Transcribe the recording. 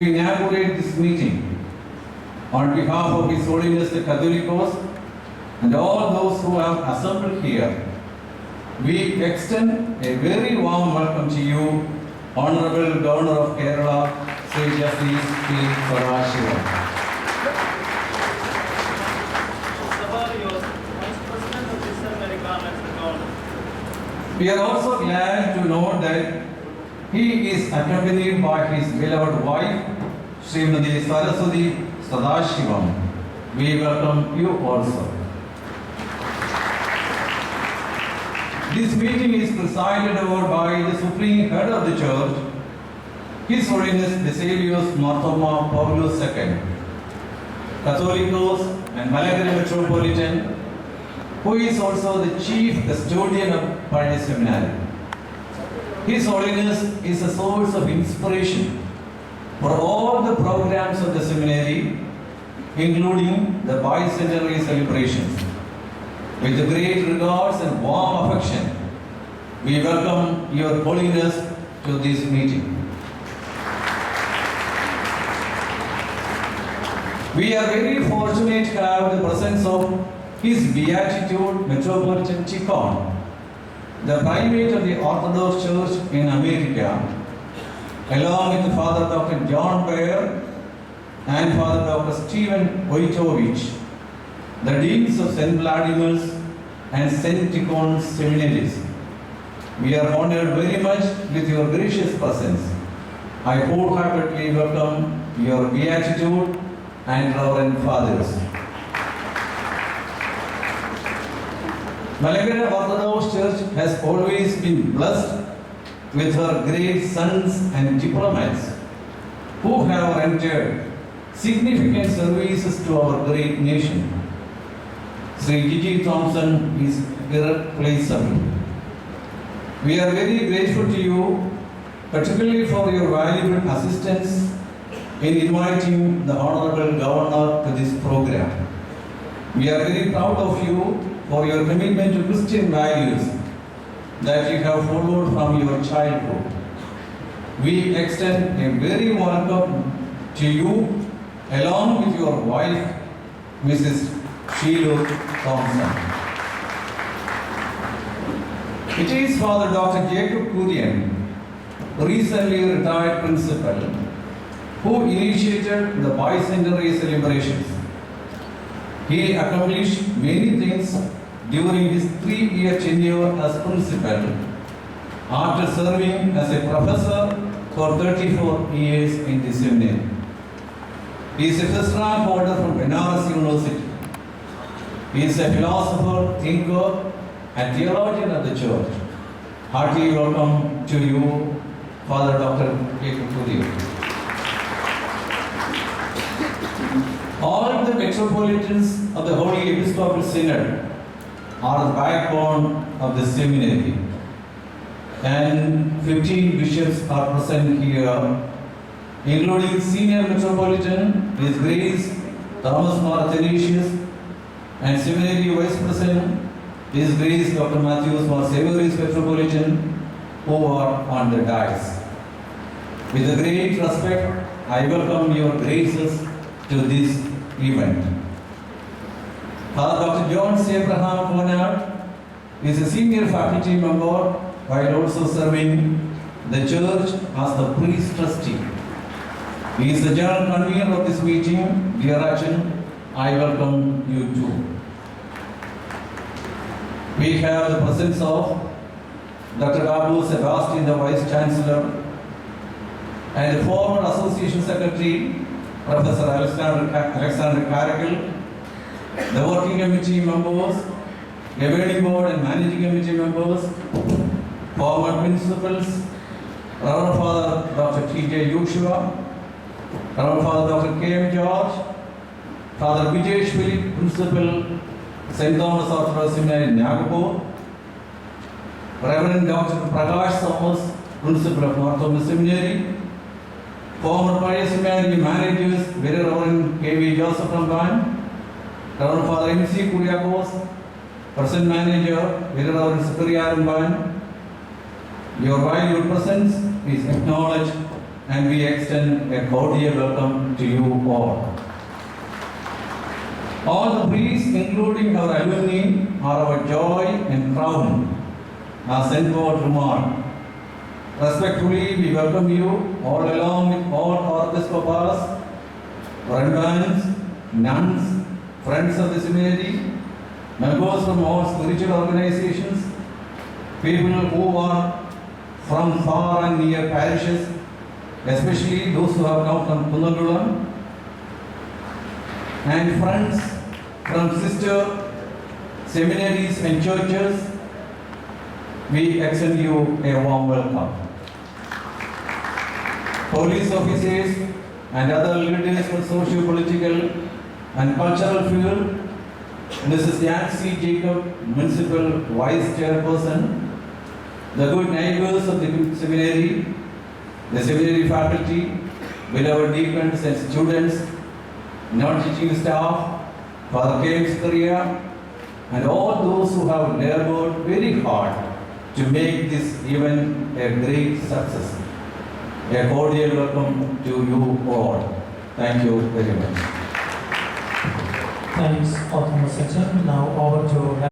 We inaugurate this meeting on behalf of His Holiness the Catholicos and all those who have assembled here. We extend a very warm welcome to you, Honorable Governor of Kerala, Sri Justice P. Sadashivam. We are also glad to know that he is accompanied by his beloved wife, Srimati Saraswati Sadashivam. We welcome you also. This meeting is presided over by the Supreme Head of the Church, His Holiness Basilios Marthoma Paulos II, Catholicos and Malagari Metropolitan, who is also the Chief Custodian of Pioneer Seminary. His Holiness is a source of inspiration for all the programs of the seminary, including the bicentenary celebrations. With great regards and warm affection, we welcome Your Holiness to this meeting. We are very fortunate to have the presence of His Beatitude Metropolitan Tikhon, the primate of the Orthodox Church in America, along with Father Dr. John Baer and Father Dr. Stephen Wojtowicz, the deans of St. Vladimir's and St. Tikhon's seminaries. We are honored very much with your gracious presence. I wholeheartedly welcome your Beatitude and Reverend Fathers. Malagara Orthodox Church has always been blessed with her great sons and diplomats who have rendered significant services to our great nation. Sri G.G. Thompson is irreplaceable. We are very grateful to you, particularly for your valuable assistance in inviting the Honorable Governor to this program. We are very proud of you for your commitment to Christian values that you have followed from your childhood. We extend a very welcome to you along with your wife, Mrs. Sheila Thompson. It is Father Dr. Jacob Kurian, recently retired principal, who initiated the bicentenary celebrations. He accomplished many things during his 3-year tenure as principal, after serving as a professor for 34 years in the seminary. He is a first-rank holder from Benares University. He is a philosopher, thinker, and theologian of the church. Hearty welcome to you, Father Dr. Jacob Kurian. All the metropolitans of the Holy Episcopal Synod are the backbone of the seminary, and 15 bishops are present here, including Senior Metropolitan, His Grace Thomas Mar Athanasius, and Seminary Vice President, His Grace Dr. Matthews Mar Severis Metropolitan, who are on the dais. With great respect, I welcome your graces to this event. Father Dr. John C. Abraham Conard is a senior faculty member while also serving the church as the priest trustee. He is the general convener of this meeting. Dear Achan, I welcome you too. We have the presence of Dr. Babu Sebastian, the Vice Chancellor, and the former Association Secretary, Professor Alexander Cargill, the working committee members, governing board and managing committee members, former principals, Reverend Father Dr. T.J. Joshua, Reverend Father Dr. K.M. George, Father Vijesh Philip, Principal, St. Thomas Orthodox Seminary in Nagapur, Reverend Dr. Prakash Thomas, Principal of North Thomas Seminary, former Pioneer Seminary managers, Very Reverend K.V. Joseph Ramban, Reverend Father M.C. Kuriakos, present manager, Very Reverend Sukariya Ramban. Your valuable presence is acknowledged and we extend a cordial welcome to you all. All the priests, including our alumni, are our joy and crown, as St. Paul remarked. Respectfully, we welcome you all along with all our episcopals, Brahmins, nuns, friends of the seminary, members from all spiritual organizations, people who are from far and near parishes, especially those who have come from Kundakulam, and friends from sister seminaries and churches. We extend you a warm welcome. Police officers and other leaders from socio-political and cultural field, Mrs. Yancy Jacob, Municipal Vice Chairperson, the good neighbors of the seminary faculty, beloved deacons and students, non-teaching staff, Father James Korea, and all those who have labored very hard to make this event a great success. A cordial welcome to you all. Thank you very much. Thanks, Autonomous Section. Now over to